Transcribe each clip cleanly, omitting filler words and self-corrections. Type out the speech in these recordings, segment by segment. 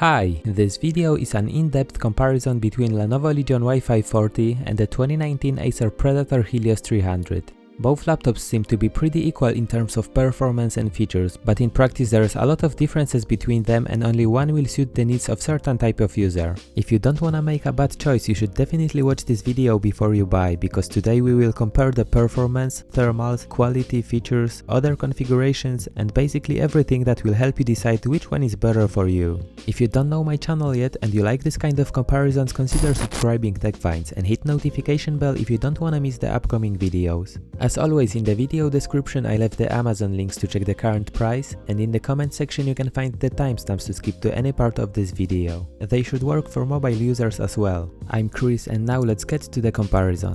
Hi, this video is an in-depth comparison between Lenovo Legion Y540 and the 2019 Acer Predator Helios 300. Both laptops seem to be pretty equal in terms of performance and features, but in practice there's a lot of differences between them and only one will suit the needs of certain type of user. If you don't wanna make a bad choice, you should definitely watch this video before you buy, because today we will compare the performance, thermals, quality, features, other configurations and basically everything that will help you decide which one is better for you. If you don't know my channel yet and you like this kind of comparisons, consider subscribing Tech Finds and hit notification bell if you don't wanna miss the upcoming videos. As always, in the video description I left the Amazon links to check the current price, and in the comment section you can find the timestamps to skip to any part of this video. They should work for mobile users as well. I'm Chris and now let's get to the comparison.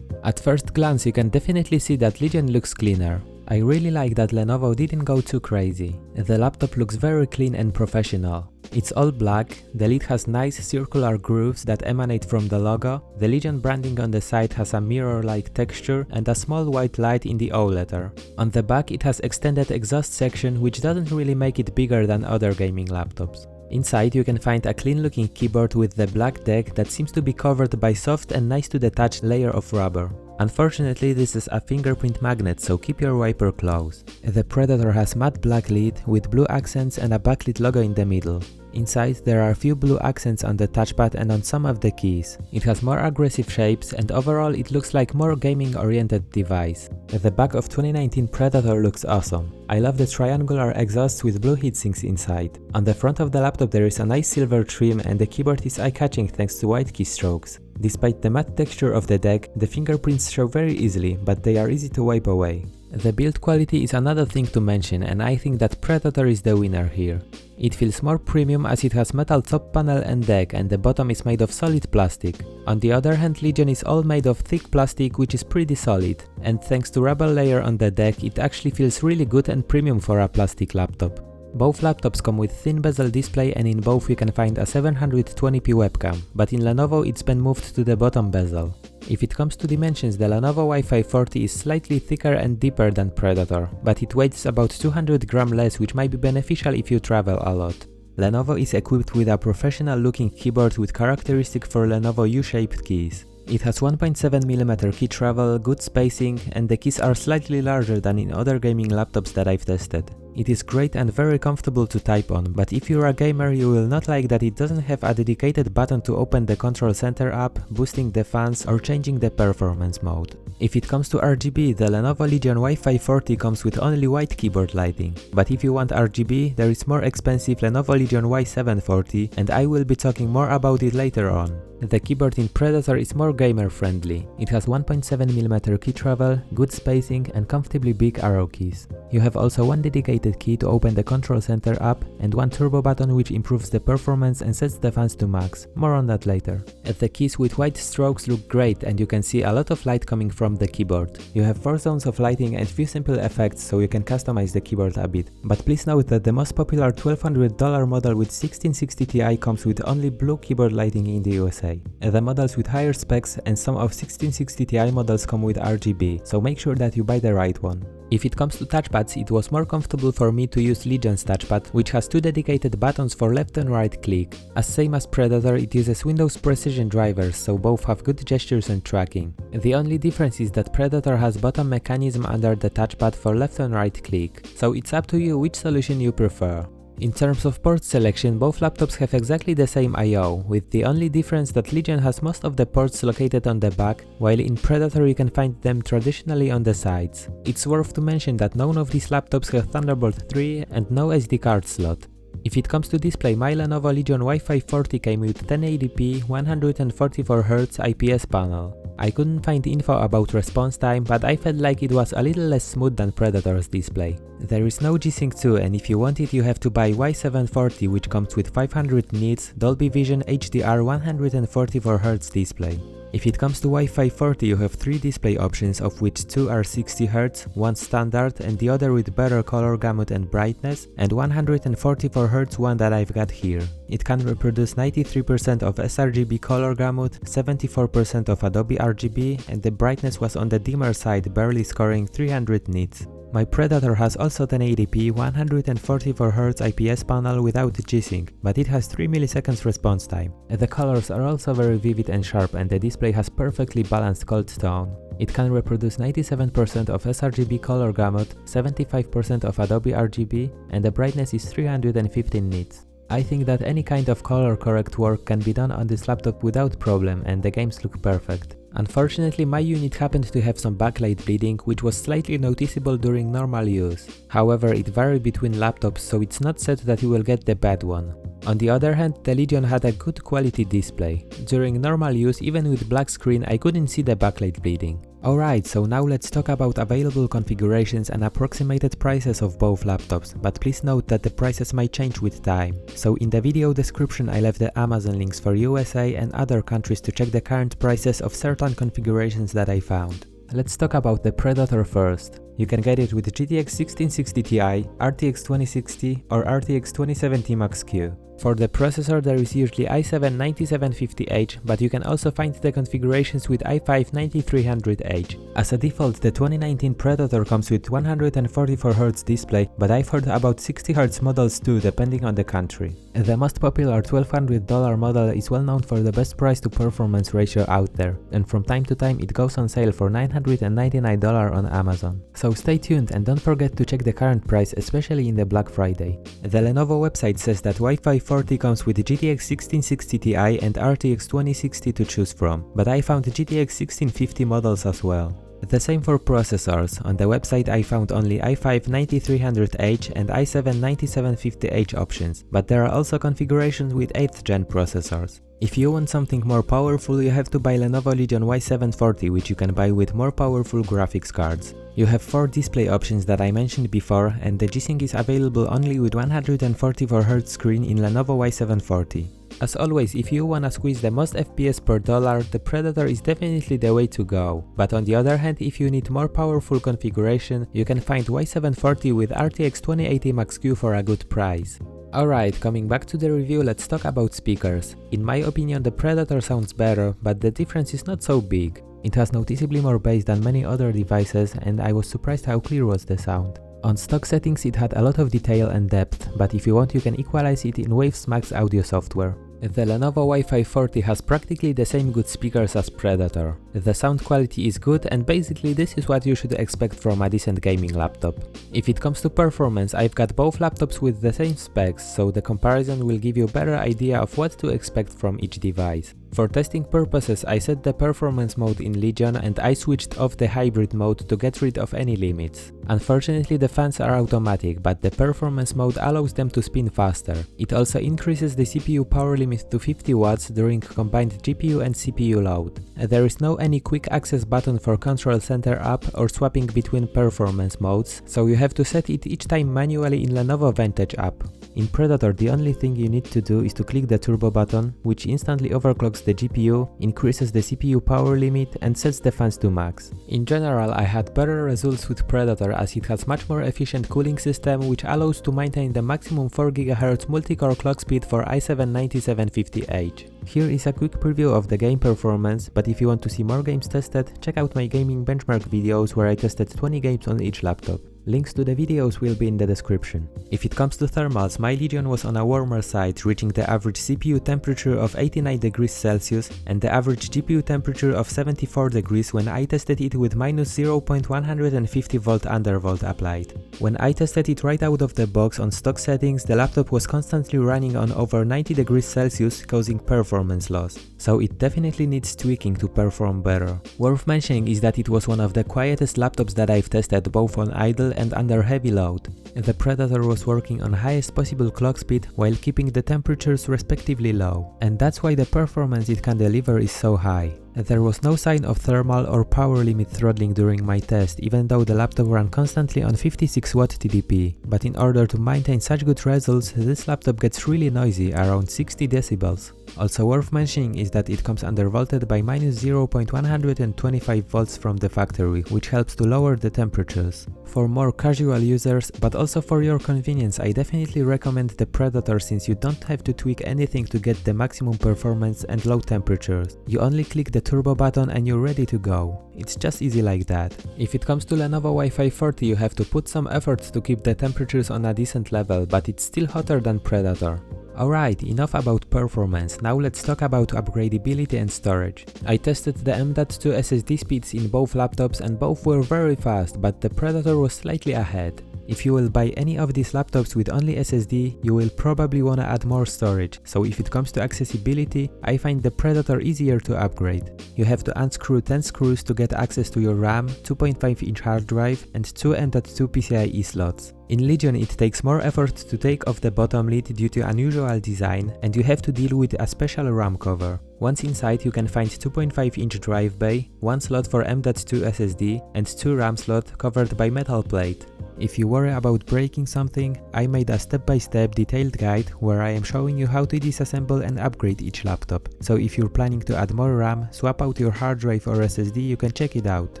At first glance you can definitely see that Legion looks cleaner. I really like that Lenovo didn't go too crazy. The laptop looks very clean and professional. It's all black, the lid has nice circular grooves that emanate from the logo, the Legion branding on the side has a mirror-like texture and a small white light in the O letter. On the back it has extended exhaust section which doesn't really make it bigger than other gaming laptops. Inside you can find a clean looking keyboard with the black deck that seems to be covered by soft and nice to the touch layer of rubber. Unfortunately, this is a fingerprint magnet, so keep your wiper close. The Predator has matte black lid with blue accents and a backlit logo in the middle. Inside there are a few blue accents on the touchpad and on some of the keys. It has more aggressive shapes and overall it looks like more gaming oriented device. The back of 2019 Predator looks awesome. I love the triangular exhausts with blue heatsinks inside. On the front of the laptop there is a nice silver trim and the keyboard is eye-catching thanks to white keystrokes. Despite the matte texture of the deck, the fingerprints show very easily, but they are easy to wipe away. The build quality is another thing to mention, and I think that Predator is the winner here. It feels more premium as it has metal top panel and deck, and the bottom is made of solid plastic. On the other hand, Legion is all made of thick plastic which is pretty solid, and thanks to rubber layer on the deck it actually feels really good and premium for a plastic laptop. Both laptops come with thin bezel display and in both you can find a 720p webcam, but in Lenovo it's been moved to the bottom bezel. If it comes to dimensions, the Lenovo Y540 is slightly thicker and deeper than Predator, but it weighs about 200 grams less, which might be beneficial if you travel a lot. Lenovo is equipped with a professional looking keyboard with characteristic for Lenovo U-shaped keys. It has 1.7mm key travel, good spacing, and the keys are slightly larger than in other gaming laptops that I've tested. It is great and very comfortable to type on, but if you're a gamer you will not like that it doesn't have a dedicated button to open the control center app, boosting the fans or changing the performance mode. If it comes to RGB, the Lenovo Legion Y540 comes with only white keyboard lighting, but if you want RGB, there is more expensive Lenovo Legion Y740 and I will be talking more about it later on. The keyboard in Predator is more gamer friendly. It has 1.7mm key travel, good spacing and comfortably big arrow keys. You have also one dedicated key to open the control center app and one turbo button which improves the performance and sets the fans to max. More on that later. The keys with white strokes look great and you can see a lot of light coming from the keyboard. You have 4 zones of lighting and few simple effects, so you can customize the keyboard a bit. But please note that the most popular $1200 model with 1660 Ti comes with only blue keyboard lighting in the USA. The models with higher specs and some of 1660 Ti models come with RGB, so make sure that you buy the right one. If it comes to touchpads, it was more comfortable for me to use Legion's touchpad, which has 2 dedicated buttons for left and right click. As same as Predator, it uses Windows Precision drivers, so both have good gestures and tracking. The only difference is that Predator has button mechanism under the touchpad for left and right click, so it's up to you which solution you prefer. In terms of port selection, both laptops have exactly the same I/O, with the only difference that Legion has most of the ports located on the back, while in Predator you can find them traditionally on the sides. It's worth to mention that none of these laptops have Thunderbolt 3 and no SD card slot. If it comes to display, my Lenovo Legion Y540 came with 1080p 144Hz IPS panel. I couldn't find info about response time, but I felt like it was a little less smooth than Predator's display. There is no G-Sync 2 and if you want it you have to buy Y740 which comes with 500 nits, Dolby Vision HDR 144Hz display. If it comes to Y540 you have 3 display options, of which 2 are 60Hz, one standard and the other with better color gamut and brightness, and 144Hz one that I've got here. It can reproduce 93% of sRGB color gamut, 74% of Adobe RGB, and the brightness was on the dimmer side, barely scoring 300 nits. My Predator has also 1080p 144Hz IPS panel without G-Sync, but it has 3 milliseconds response time. The colors are also very vivid and sharp, and the display has perfectly balanced cold tone. It can reproduce 97% of sRGB color gamut, 75% of Adobe RGB, and the brightness is 315 nits. I think that any kind of color correct work can be done on this laptop without problem, and the games look perfect. Unfortunately, my unit happened to have some backlight bleeding, which was slightly noticeable during normal use. However, it varied between laptops, so it's not said that you will get the bad one. On the other hand, the Legion had a good quality display. During normal use, even with black screen, I couldn't see the backlight bleeding. Alright, so now let's talk about available configurations and approximated prices of both laptops, but please note that the prices might change with time. So in the video description I left the Amazon links for USA and other countries to check the current prices of certain configurations that I found. Let's talk about the Predator first. You can get it with GTX 1660 Ti, RTX 2060 or RTX 2070 Max-Q. For the processor there is usually i7-9750H, but you can also find the configurations with i5-9300H. As a default, the 2019 Predator comes with 144Hz display, but I've heard about 60Hz models too, depending on the country. The most popular $1200 model is well known for the best price to performance ratio out there, and from time to time it goes on sale for $999 on Amazon. So stay tuned and don't forget to check the current price, especially in the Black Friday. The Lenovo website says that Y540 comes with GTX 1660 Ti and RTX 2060 to choose from, but I found GTX 1650 models as well. The same for processors. On the website I found only i5-9300H and i7-9750H options, but there are also configurations with 8th gen processors. If you want something more powerful, you have to buy Lenovo Legion Y540, which you can buy with more powerful graphics cards. You have 4 display options that I mentioned before, and the G-Sync is available only with 144Hz screen in Lenovo Y740. As always, if you wanna squeeze the most FPS per dollar, the Predator is definitely the way to go. But on the other hand, if you need more powerful configuration, you can find Y740 with RTX 2080 Max-Q for a good price. Alright, coming back to the review, let's talk about speakers. In my opinion, the Predator sounds better, but the difference is not so big. It has noticeably more bass than many other devices, and I was surprised how clear was the sound. On stock settings it had a lot of detail and depth, but if you want you can equalize it in Waves Max audio software. The Lenovo Y540 has practically the same good speakers as Predator. The sound quality is good, and basically this is what you should expect from a decent gaming laptop. If it comes to performance, I've got both laptops with the same specs, so the comparison will give you a better idea of what to expect from each device. For testing purposes, I set the performance mode in Legion and I switched off the hybrid mode to get rid of any limits. Unfortunately, the fans are automatic, but the performance mode allows them to spin faster. It also increases the CPU power limit to 50 watts during combined GPU and CPU load. There is no any quick access button for control center up or swapping between performance modes, so you have to set it each time manually in Lenovo Vantage app. In Predator, the only thing you need to do is to click the turbo button, which instantly overclocks the GPU, increases the CPU power limit and sets the fans to max. In general, I had better results with Predator as it has much more efficient cooling system, which allows to maintain the maximum 4 GHz multi-core clock speed for i7-9750H. Here is a quick preview of the game performance, but if you want to see more games tested, check out my gaming benchmark videos where I tested 20 games on each laptop. Links to the videos will be in the description. If it comes to thermals, my Legion was on a warmer side, reaching the average CPU temperature of 89 degrees Celsius and the average GPU temperature of 74 degrees when I tested it with minus 0.150 volt undervolt applied. When I tested it right out of the box on stock settings, the laptop was constantly running on over 90 degrees Celsius, causing performance loss. So it definitely needs tweaking to perform better. Worth mentioning is that it was one of the quietest laptops that I've tested, both on idle and under heavy load. The Predator was working on highest possible clock speed while keeping the temperatures respectively low, and that's why the performance it can deliver is so high. There was no sign of thermal or power limit throttling during my test, even though the laptop ran constantly on 56 watt TDP, but in order to maintain such good results, this laptop gets really noisy, around 60 decibels. Also worth mentioning is that it comes undervolted by minus 0.125 volts from the factory, which helps to lower the temperatures. For more casual users, but also for your convenience, I definitely recommend the Predator since you don't have to tweak anything to get the maximum performance and low temperatures. You only click the turbo button and you're ready to go. It's just easy like that. If it comes to Lenovo Y540, you have to put some effort to keep the temperatures on a decent level, but it's still hotter than Predator. Alright, enough about performance, now let's talk about upgradability and storage. I tested the M.2 SSD speeds in both laptops and both were very fast, but the Predator was slightly ahead. If you will buy any of these laptops with only SSD, you will probably wanna add more storage, so if it comes to accessibility, I find the Predator easier to upgrade. You have to unscrew 10 screws to get access to your RAM, 2.5-inch hard drive and 2 M.2 PCIe slots. In Legion it takes more effort to take off the bottom lid due to unusual design, and you have to deal with a special RAM cover. Once inside you can find 2.5-inch drive bay, 1 slot for M.2 SSD and 2 RAM slots covered by metal plate. If you worry about breaking something, I made a step-by-step detailed guide where I am showing you how to disassemble and upgrade each laptop. So if you're planning to add more RAM, swap out your hard drive or SSD, you can check it out.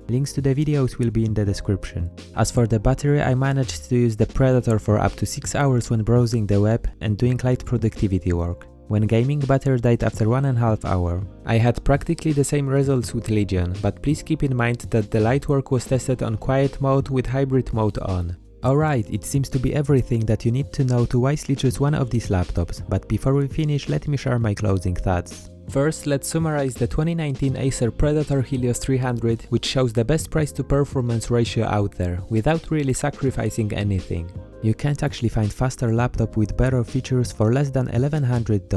Links to the videos will be in the description. As for the battery, I managed to use the Predator for up to 6 hours when browsing the web and doing light productivity work. When gaming, battery died after 1.5 hours. I had practically the same results with Legion, but please keep in mind that the light work was tested on quiet mode with hybrid mode on. Alright, it seems to be everything that you need to know to wisely choose one of these laptops, but before we finish, let me share my closing thoughts. First, let's summarize the 2019 Acer Predator Helios 300, which shows the best price to performance ratio out there, without really sacrificing anything. You can't actually find faster laptop with better features for less than $1,100.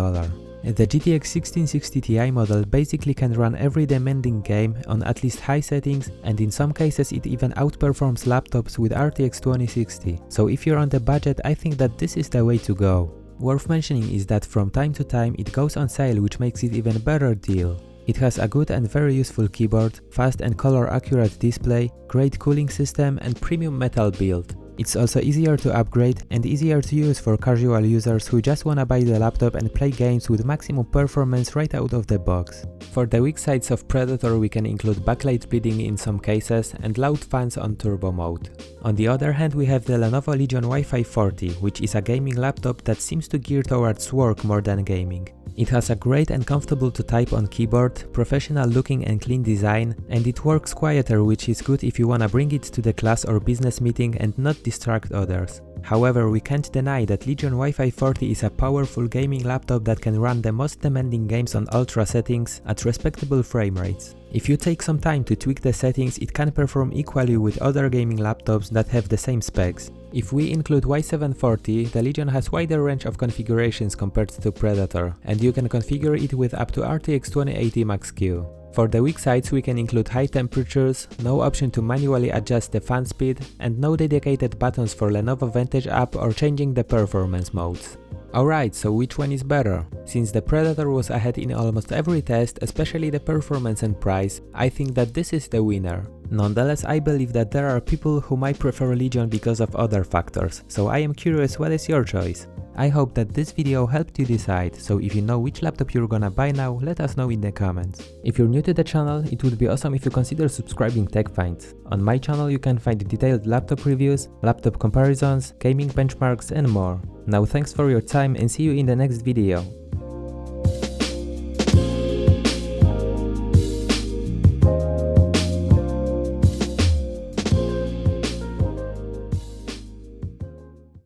The GTX 1660 Ti model basically can run every demanding game on at least high settings, and in some cases it even outperforms laptops with RTX 2060, so if you're on the budget, I think that this is the way to go. Worth mentioning is that from time to time it goes on sale, which makes it even better deal. It has a good and very useful keyboard, fast and color accurate display, great cooling system and premium metal build. It's also easier to upgrade and easier to use for casual users who just wanna buy the laptop and play games with maximum performance right out of the box. For the weak sides of Predator we can include backlight bleeding in some cases and loud fans on turbo mode. On the other hand, we have the Lenovo Legion Y540, which is a gaming laptop that seems to gear towards work more than gaming. It has a great and comfortable to type on keyboard, professional looking and clean design, and it works quieter, which is good if you wanna bring it to the class or business meeting and not distract others. However, we can't deny that Legion Y540 is a powerful gaming laptop that can run the most demanding games on ultra settings at respectable frame rates. If you take some time to tweak the settings, it can perform equally with other gaming laptops that have the same specs. If we include Y740, the Legion has wider range of configurations compared to Predator, and you can configure it with up to RTX 2080 Max-Q. For the weak sides we can include high temperatures, no option to manually adjust the fan speed, and no dedicated buttons for Lenovo Vantage app or changing the performance modes. Alright, so which one is better? Since the Predator was ahead in almost every test, especially the performance and price, I think that this is the winner. Nonetheless, I believe that there are people who might prefer Legion because of other factors, so I am curious, what is your choice? I hope that this video helped you decide, so if you know which laptop you're gonna buy now, let us know in the comments. If you're new to the channel, it would be awesome if you consider subscribing Tech Finds. On my channel you can find detailed laptop reviews, laptop comparisons, gaming benchmarks and more. Now thanks for your time and see you in the next video.